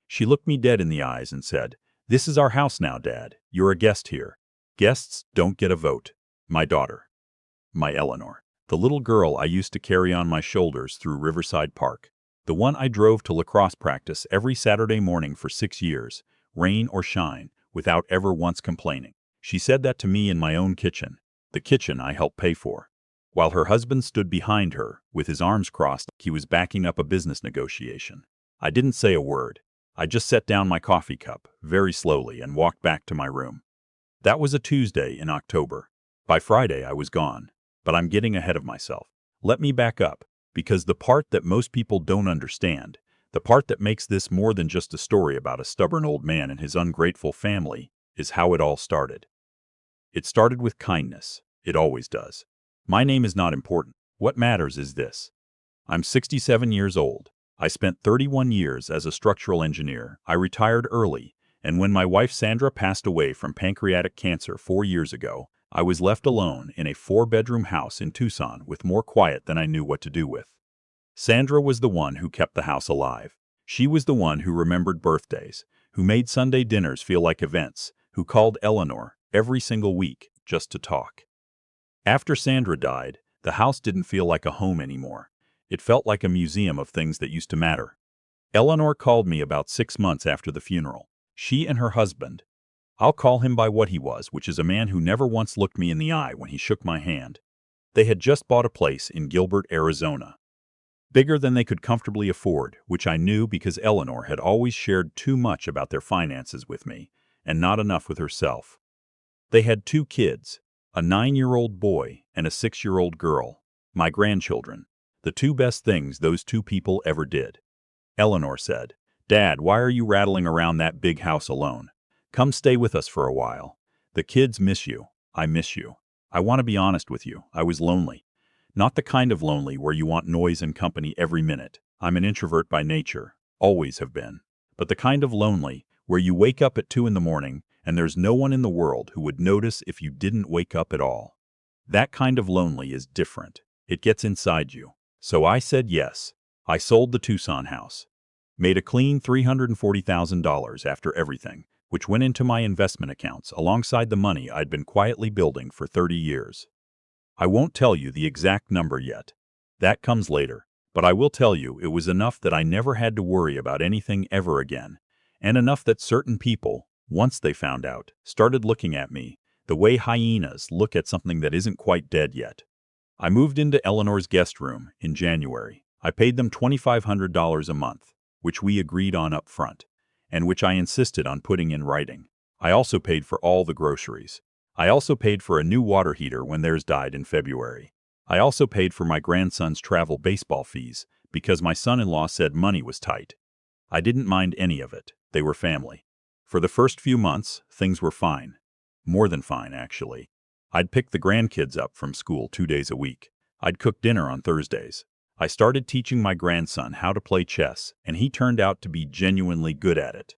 She looked me dead in the eyes and said, "This is our house now, Dad. You're a guest here. Guests don't get a vote." My daughter. My Eleanor. The little girl I used to carry on my shoulders through Riverside Park. The one I drove to lacrosse practice every Saturday morning for 6 years, rain or shine, without ever once complaining. She said that to me in my own kitchen, the kitchen I helped pay for. While her husband stood behind her, with his arms crossed, he was backing up a business negotiation. I didn't say a word. I just set down my coffee cup, very slowly, and walked back to my room. That was a Tuesday in October. By Friday I was gone. But I'm getting ahead of myself. Let me back up, because the part that most people don't understand, the part that makes this more than just a story about a stubborn old man and his ungrateful family, is how it all started. It started with kindness. It always does. My name is not important. What matters is this. I'm 67 years old. I spent 31 years as a structural engineer. I retired early, and when my wife Sandra passed away from pancreatic cancer 4 years ago, I was left alone in a 4-bedroom house in Tucson with more quiet than I knew what to do with. Sandra was the one who kept the house alive. She was the one who remembered birthdays, who made Sunday dinners feel like events, who called Eleanor every single week just to talk. After Sandra died, the house didn't feel like a home anymore. It felt like a museum of things that used to matter. Eleanor called me about 6 months after the funeral. She and her husband, I'll call him by what he was, which is a man who never once looked me in the eye when he shook my hand. They had just bought a place in Gilbert, Arizona. Bigger than they could comfortably afford, which I knew because Eleanor had always shared too much about their finances with me, and not enough with herself. They had 2 kids, a 9-year-old boy and a 6-year-old girl, my grandchildren, the 2 best things those 2 people ever did. Eleanor said, "Dad, why are you rattling around that big house alone? Come stay with us for a while. The kids miss you. I miss you. I want to be honest with you. I was lonely. Not the kind of lonely where you want noise and company every minute. I'm an introvert by nature. Always have been. But the kind of lonely where you wake up at 2 in the morning and there's no one in the world who would notice if you didn't wake up at all. That kind of lonely is different. It gets inside you." So I said yes. I sold the Tucson house. Made a clean $340,000 after everything, which went into my investment accounts alongside the money I'd been quietly building for 30 years. I won't tell you the exact number yet. That comes later, but I will tell you it was enough that I never had to worry about anything ever again, and enough that certain people, once they found out, started looking at me the way hyenas look at something that isn't quite dead yet. I moved into Eleanor's guest room in January. I paid them $2,500 a month, which we agreed on up front, and which I insisted on putting in writing. I also paid for all the groceries. I also paid for a new water heater when theirs died in February. I also paid for my grandson's travel baseball fees because my son-in-law said money was tight. I didn't mind any of it. They were family. For the first few months, things were fine. More than fine, actually. I'd pick the grandkids up from school 2 days a week. I'd cook dinner on Thursdays. I started teaching my grandson how to play chess, and he turned out to be genuinely good at it.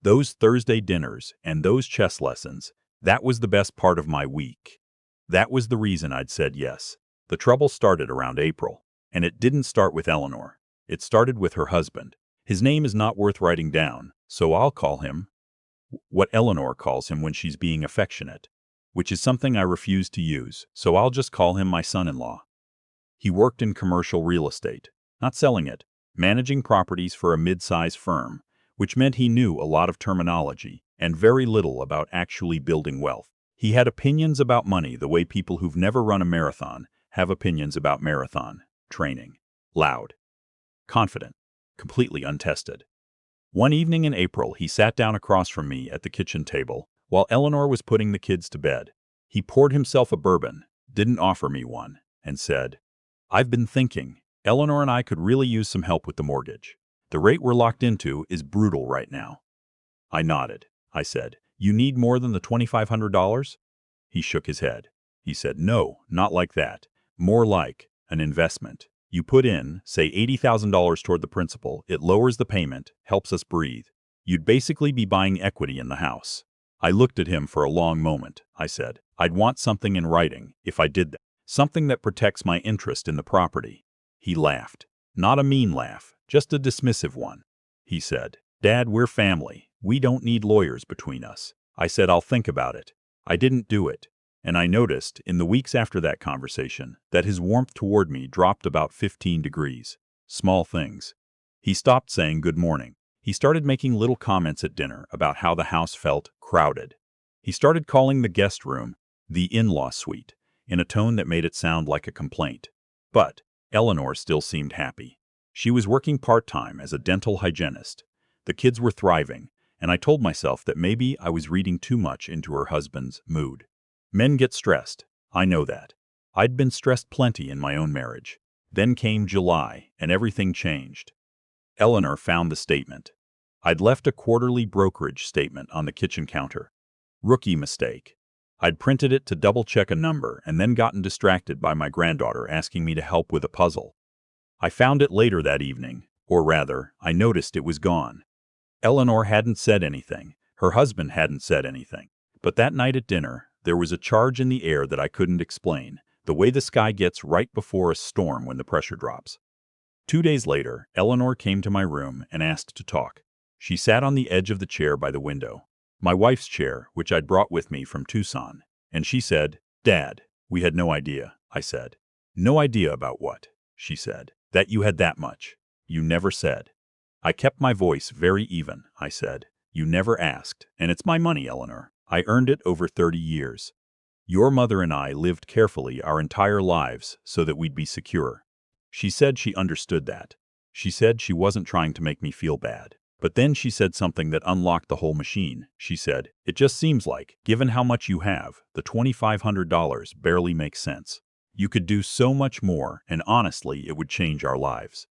Those Thursday dinners and those chess lessons, that was the best part of my week. That was the reason I'd said yes. The trouble started around April, and it didn't start with Eleanor. It started with her husband. His name is not worth writing down, so I'll call him what Eleanor calls him when she's being affectionate, which is something I refuse to use, so I'll just call him my son-in-law. He worked in commercial real estate, not selling it, managing properties for a mid-size firm, which meant he knew a lot of terminology and very little about actually building wealth. He had opinions about money the way people who've never run a marathon have opinions about marathon training. Loud, confident, completely untested. One evening in April, he sat down across from me at the kitchen table while Eleanor was putting the kids to bed. He poured himself a bourbon, didn't offer me one, and said, "I've been thinking, Eleanor and I could really use some help with the mortgage. The rate we're locked into is brutal right now." I nodded. I said, "You need more than the $2,500? He shook his head. He said, "No, not like that. More like an investment. You put in, say, $80,000 toward the principal, it lowers the payment, helps us breathe. You'd basically be buying equity in the house." I looked at him for a long moment. I said, "I'd want something in writing if I did that. Something that protects my interest in the property." He laughed. Not a mean laugh, just a dismissive one. He said, Dad, we're family. We don't need lawyers between us. I said, I'll think about it. I didn't do it. And I noticed, in the weeks after that conversation, that his warmth toward me dropped about 15 degrees. Small things. He stopped saying good morning. He started making little comments at dinner about how the house felt crowded. He started calling the guest room the in-law suite, in a tone that made it sound like a complaint. But Eleanor still seemed happy. She was working part-time as a dental hygienist. The kids were thriving, and I told myself that maybe I was reading too much into her husband's mood. Men get stressed. I know that. I'd been stressed plenty in my own marriage. Then came July, and everything changed. Eleanor found the statement. I'd left a quarterly brokerage statement on the kitchen counter. Rookie mistake. I'd printed it to double-check a number and then gotten distracted by my granddaughter asking me to help with a puzzle. I found it later that evening, or rather, I noticed it was gone. Eleanor hadn't said anything. Her husband hadn't said anything. But that night at dinner, there was a charge in the air that I couldn't explain, the way the sky gets right before a storm when the pressure drops. 2 days later, Eleanor came to my room and asked to talk. She sat on the edge of the chair by the window, my wife's chair, which I'd brought with me from Tucson, and she said, Dad, we had no idea, I said. No idea about what? She said. That you had that much. You never said. I kept my voice very even, I said. You never asked, and it's my money, Eleanor. I earned it over 30 years. Your mother and I lived carefully our entire lives so that we'd be secure. She said she understood that. She said she wasn't trying to make me feel bad. But then she said something that unlocked the whole machine. She said, it just seems like, given how much you have, the $2,500 barely makes sense. You could do so much more, and honestly, it would change our lives.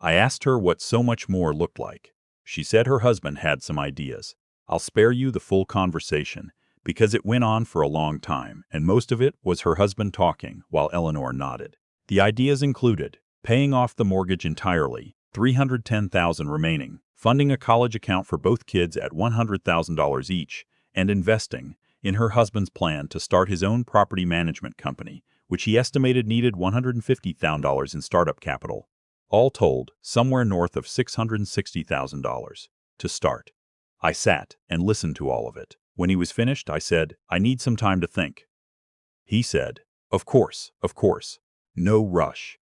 I asked her what so much more looked like. She said her husband had some ideas. I'll spare you the full conversation, because it went on for a long time, and most of it was her husband talking while Eleanor nodded. The ideas included paying off the mortgage entirely, $310,000 remaining, funding a college account for both kids at $100,000 each, and investing in her husband's plan to start his own property management company, which he estimated needed $150,000 in startup capital. All told, somewhere north of $660,000 to start. I sat and listened to all of it. When he was finished, I said, I need some time to think. He said, of course. No rush.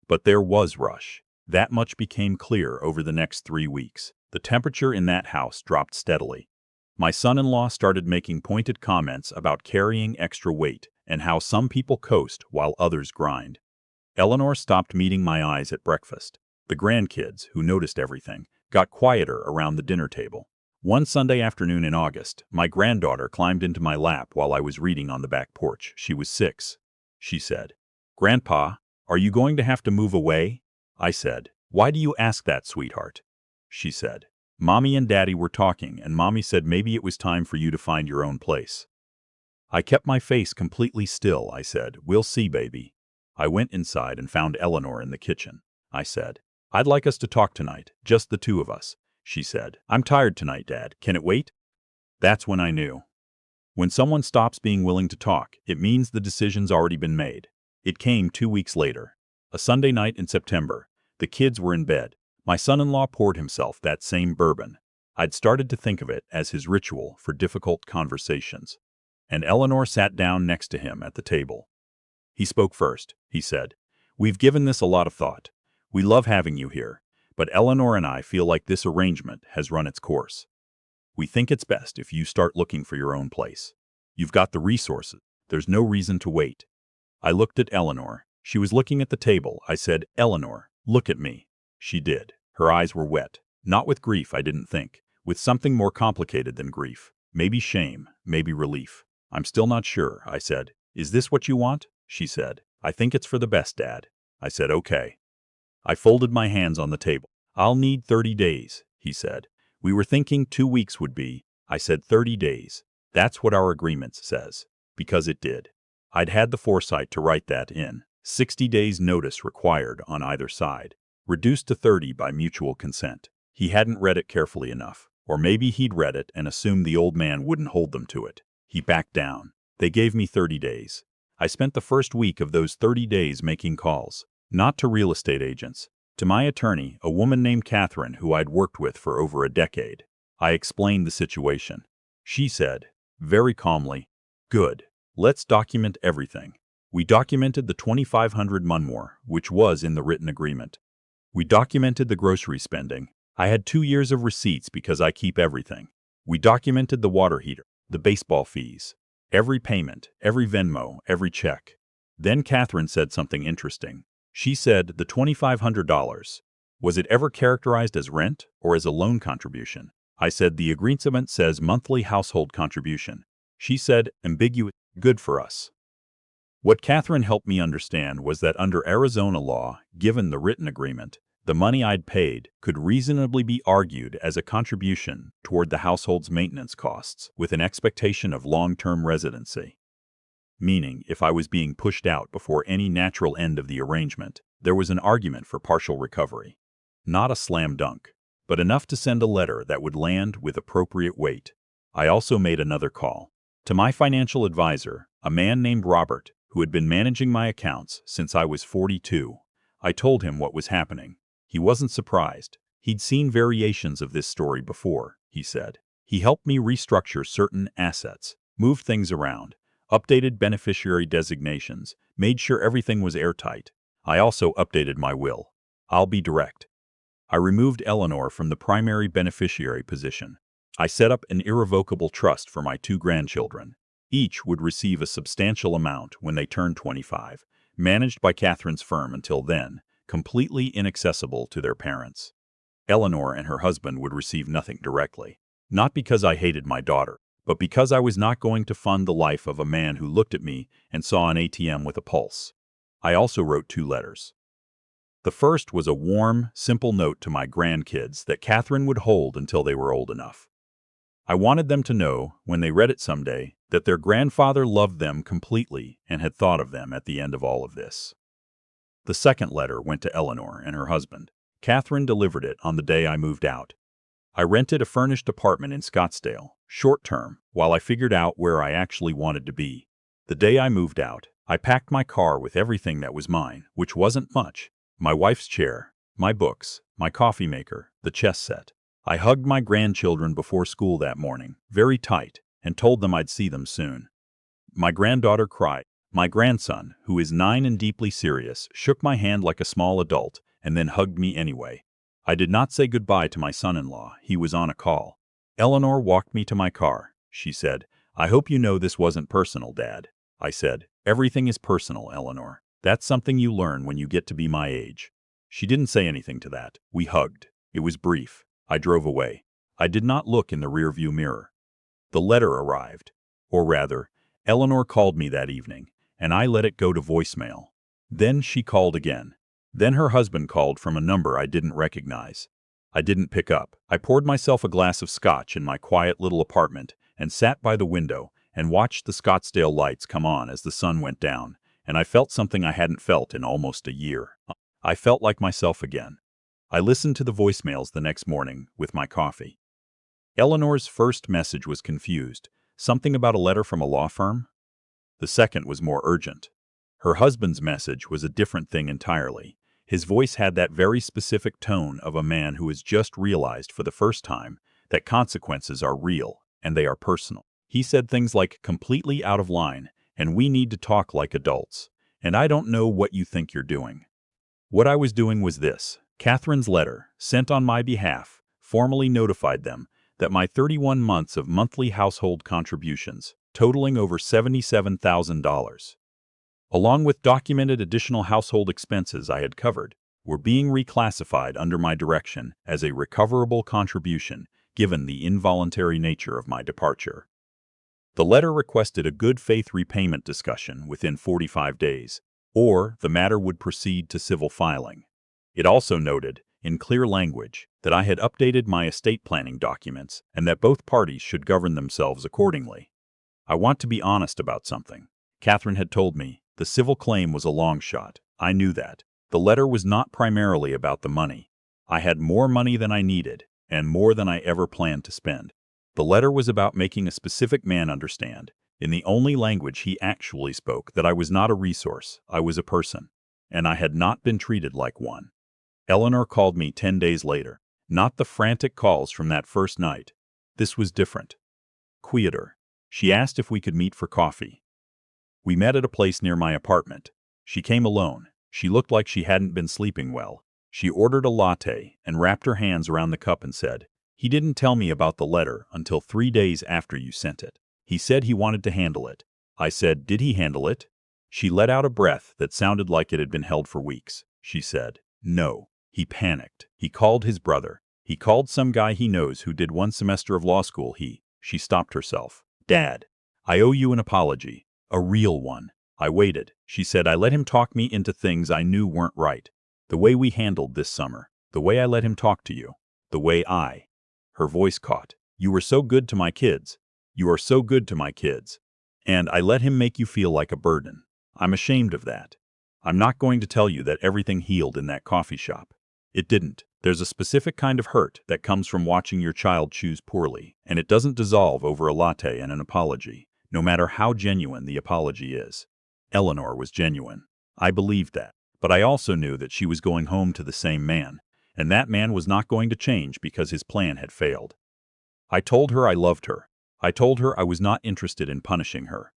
But there was rush. That much became clear over the next 3 weeks. The temperature in that house dropped steadily. My son-in-law started making pointed comments about carrying extra weight and how some people coast while others grind. Eleanor stopped meeting my eyes at breakfast. The grandkids, who noticed everything, got quieter around the dinner table. One Sunday afternoon in August, my granddaughter climbed into my lap while I was reading on the back porch. She was 6. She said, Grandpa, are you going to have to move away? I said, why do you ask that, sweetheart? She said, Mommy and Daddy were talking, and Mommy said maybe it was time for you to find your own place. I kept my face completely still. I said, we'll see, baby. I went inside and found Eleanor in the kitchen. I said, I'd like us to talk tonight, just the two of us. She said, I'm tired tonight, Dad. Can it wait? That's when I knew. When someone stops being willing to talk, it means the decision's already been made. It came 2 weeks later. A Sunday night in September. The kids were in bed. My son-in-law poured himself that same bourbon. I'd started to think of it as his ritual for difficult conversations. And Eleanor sat down next to him at the table. He spoke first. He said, We've given this a lot of thought. We love having you here, but Eleanor and I feel like this arrangement has run its course. We think it's best if you start looking for your own place. You've got the resources. There's no reason to wait. I looked at Eleanor. She was looking at the table. I said, Eleanor, look at me. She did. Her eyes were wet. Not with grief, I didn't think. With something more complicated than grief. Maybe shame, maybe relief. I'm still not sure, I said. Is this what you want? She said. I think it's for the best, Dad. I said, okay. I folded my hands on the table. I'll need 30 days, he said. We were thinking 2 weeks would be. I said 30 days. That's what our agreement says. Because it did. I'd had the foresight to write that in. 60 days notice required on either side. Reduced to 30 by mutual consent. He hadn't read it carefully enough. Or maybe he'd read it and assumed the old man wouldn't hold them to it. He backed down. They gave me 30 days. I spent the first week of those 30 days making calls. Not to real estate agents, To my attorney, a woman named Catherine who I'd worked with for over a decade. I explained the situation. She said, very calmly, "Good. Let's document everything." We documented the 2,500 Munmore, which was in the written agreement. We documented the grocery spending. I had 2 years of receipts because I keep everything. We documented the water heater, the baseball fees, every payment, every Venmo, every check. Then Catherine said something interesting. She said the $2,500. Was it ever characterized as rent or as a loan contribution? I said the agreement says monthly household contribution. She said ambiguous, good for us. What Catherine helped me understand was that under Arizona law, given the written agreement, the money I'd paid could reasonably be argued as a contribution toward the household's maintenance costs with an expectation of long-term residency. Meaning, if I was being pushed out before any natural end of the arrangement, there was an argument for partial recovery. Not a slam dunk, but enough to send a letter that would land with appropriate weight. I also made another call. To my financial advisor, a man named Robert, who had been managing my accounts since I was 42. I told him what was happening. He wasn't surprised. He'd seen variations of this story before, he said. He helped me restructure certain assets, moved things around, updated beneficiary designations, made sure everything was airtight. I also updated my will. I'll be direct. I removed Eleanor from the primary beneficiary position. I set up an irrevocable trust for my 2 grandchildren. Each would receive a substantial amount when they turned 25, managed by Catherine's firm until then, completely inaccessible to their parents. Eleanor and her husband would receive nothing directly, not because I hated my daughter, but because I was not going to fund the life of a man who looked at me and saw an ATM with a pulse. I also wrote 2 letters. The first was a warm, simple note to my grandkids that Catherine would hold until they were old enough. I wanted them to know, when they read it someday, that their grandfather loved them completely and had thought of them at the end of all of this. The second letter went to Eleanor and her husband. Catherine delivered it on the day I moved out. I rented a furnished apartment in Scottsdale, short-term, while I figured out where I actually wanted to be. The day I moved out, I packed my car with everything that was mine, which wasn't much. My wife's chair, my books, my coffee maker, the chess set. I hugged my grandchildren before school that morning, very tight, and told them I'd see them soon. My granddaughter cried. My grandson, who is 9 and deeply serious, shook my hand like a small adult and then hugged me anyway. I did not say goodbye to my son-in-law. He was on a call. Eleanor walked me to my car. She said, "I hope you know this wasn't personal, Dad." I said, "Everything is personal, Eleanor. That's something you learn when you get to be my age." She didn't say anything to that. We hugged. It was brief. I drove away. I did not look in the rearview mirror. The letter arrived. Or rather, Eleanor called me that evening, and I let it go to voicemail. Then she called again. Then her husband called from a number I didn't recognize. I didn't pick up. I poured myself a glass of scotch in my quiet little apartment and sat by the window and watched the Scottsdale lights come on as the sun went down, and I felt something I hadn't felt in almost a year. I felt like myself again. I listened to the voicemails the next morning with my coffee. Eleanor's first message was confused. Something about a letter from a law firm? The second was more urgent. Her husband's message was a different thing entirely. His voice had that very specific tone of a man who has just realized for the first time that consequences are real and they are personal. He said things like completely out of line, and we need to talk like adults, and I don't know what you think you're doing. What I was doing was this. Catherine's letter, sent on my behalf, formally notified them that my 31 months of monthly household contributions, totaling over $77,000, along with documented additional household expenses I had covered, were being reclassified under my direction as a recoverable contribution given the involuntary nature of my departure. The letter requested a good faith repayment discussion within 45 days, or the matter would proceed to civil filing. It also noted, in clear language, that I had updated my estate planning documents and that both parties should govern themselves accordingly. I want to be honest about something. Catherine had told me the civil claim was a long shot. I knew that. The letter was not primarily about the money. I had more money than I needed, and more than I ever planned to spend. The letter was about making a specific man understand, in the only language he actually spoke, that I was not a resource, I was a person, and I had not been treated like one. Eleanor called me 10 days later. Not the frantic calls from that first night. This was different. Quieter. She asked if we could meet for coffee. We met at a place near my apartment. She came alone. She looked like she hadn't been sleeping well. She ordered a latte and wrapped her hands around the cup and said, "He didn't tell me about the letter until 3 days after you sent it. He said he wanted to handle it." I said, "Did he handle it?" She let out a breath that sounded like it had been held for weeks. She said, "No." He panicked. He called his brother. He called some guy he knows who did 1 semester of law school. She stopped herself. "Dad, I owe you an apology. A real one." I waited. She said, "I let him talk me into things I knew weren't right. The way we handled this summer. The way I let him talk to you. The way I—" Her voice caught. "You were so good to my kids. You are so good to my kids. And I let him make you feel like a burden. I'm ashamed of that. I'm not going to tell you that everything healed in that coffee shop. It didn't. There's a specific kind of hurt that comes from watching your child choose poorly, and it doesn't dissolve over a latte and an apology, no matter how genuine the apology is." Eleanor was genuine. I believed that. But I also knew that she was going home to the same man, and that man was not going to change because his plan had failed. I told her I loved her. I told her I was not interested in punishing her.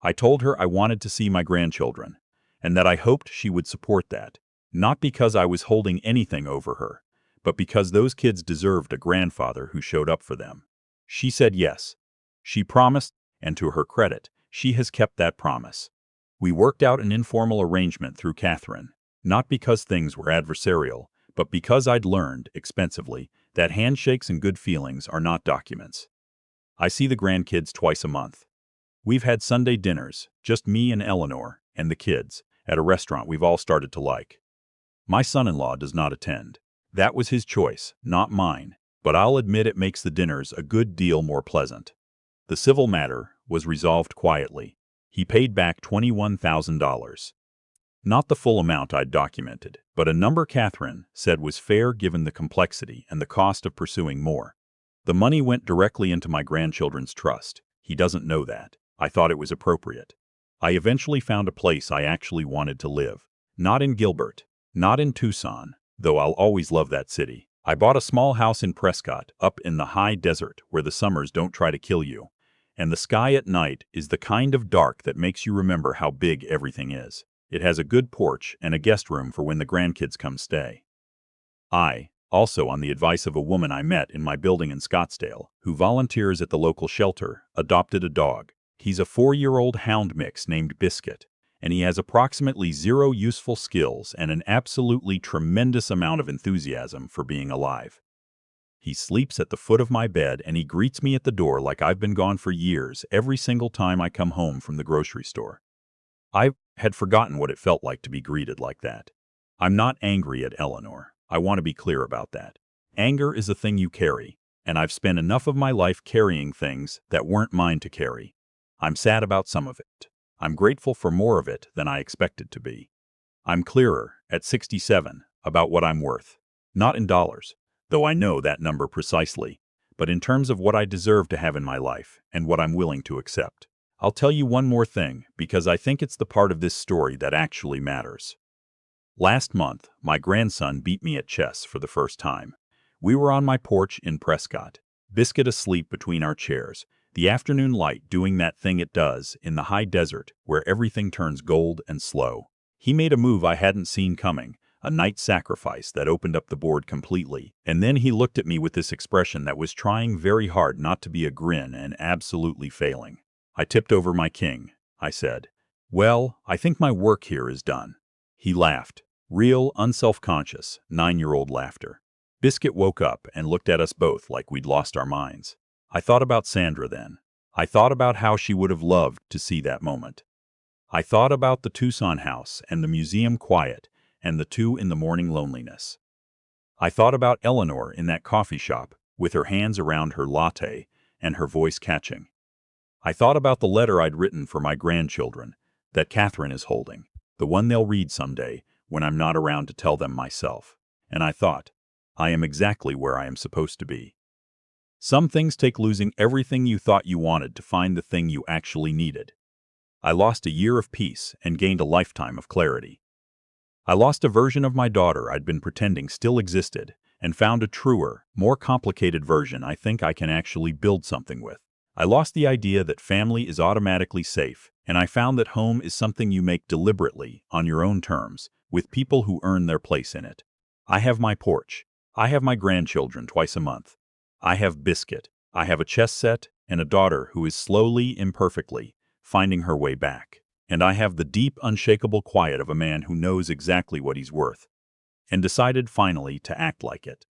I told her I wanted to see my grandchildren, and that I hoped she would support that, not because I was holding anything over her, but because those kids deserved a grandfather who showed up for them. She said yes. She promised, and to her credit, she has kept that promise. We worked out an informal arrangement through Catherine, not because things were adversarial, but because I'd learned, expensively, that handshakes and good feelings are not documents. I see the grandkids twice a month. We've had Sunday dinners, just me and Eleanor, and the kids, at a restaurant we've all started to like. My son-in-law does not attend. That was his choice, not mine, but I'll admit it makes the dinners a good deal more pleasant. The civil matter was resolved quietly. He paid back $21,000. Not the full amount I'd documented, but a number Catherine said was fair given the complexity and the cost of pursuing more. The money went directly into my grandchildren's trust. He doesn't know that. I thought it was appropriate. I eventually found a place I actually wanted to live. Not in Gilbert. Not in Tucson, though I'll always love that city. I bought a small house in Prescott, up in the high desert where the summers don't try to kill you. And the sky at night is the kind of dark that makes you remember how big everything is. It has a good porch and a guest room for when the grandkids come stay. I, also on the advice of a woman I met in my building in Scottsdale, who volunteers at the local shelter, adopted a dog. He's a 4-year-old hound mix named Biscuit, and he has approximately 0 useful skills and an absolutely tremendous amount of enthusiasm for being alive. He sleeps at the foot of my bed and he greets me at the door like I've been gone for years every single time I come home from the grocery store. I had forgotten what it felt like to be greeted like that. I'm not angry at Eleanor. I want to be clear about that. Anger is a thing you carry, and I've spent enough of my life carrying things that weren't mine to carry. I'm sad about some of it. I'm grateful for more of it than I expected to be. I'm clearer, at 67, about what I'm worth. Not in dollars, though I know that number precisely, but in terms of what I deserve to have in my life and what I'm willing to accept. I'll tell you one more thing, because I think it's the part of this story that actually matters. Last month, my grandson beat me at chess for the first time. We were on my porch in Prescott, Biscuit asleep between our chairs, the afternoon light doing that thing it does in the high desert where everything turns gold and slow. He made a move I hadn't seen coming, a knight sacrifice that opened up the board completely, and then he looked at me with this expression that was trying very hard not to be a grin and absolutely failing. I tipped over my king. I said, "Well, I think my work here is done." He laughed. Real, unself-conscious, 9-year-old laughter. Biscuit woke up and looked at us both like we'd lost our minds. I thought about Sandra then. I thought about how she would have loved to see that moment. I thought about the Tucson house and the museum quiet and the 2 in the morning loneliness. I thought about Eleanor in that coffee shop with her hands around her latte and her voice catching. I thought about the letter I'd written for my grandchildren that Catherine is holding, the one they'll read someday when I'm not around to tell them myself. And I thought, I am exactly where I am supposed to be. Some things take losing everything you thought you wanted to find the thing you actually needed. I lost a year of peace and gained a lifetime of clarity. I lost a version of my daughter I'd been pretending still existed, and found a truer, more complicated version I think I can actually build something with. I lost the idea that family is automatically safe, and I found that home is something you make deliberately, on your own terms, with people who earn their place in it. I have my porch. I have my grandchildren twice a month. I have Biscuit. I have a chess set and a daughter who is slowly, imperfectly, finding her way back. And I have the deep, unshakable quiet of a man who knows exactly what he's worth, and decided finally to act like it.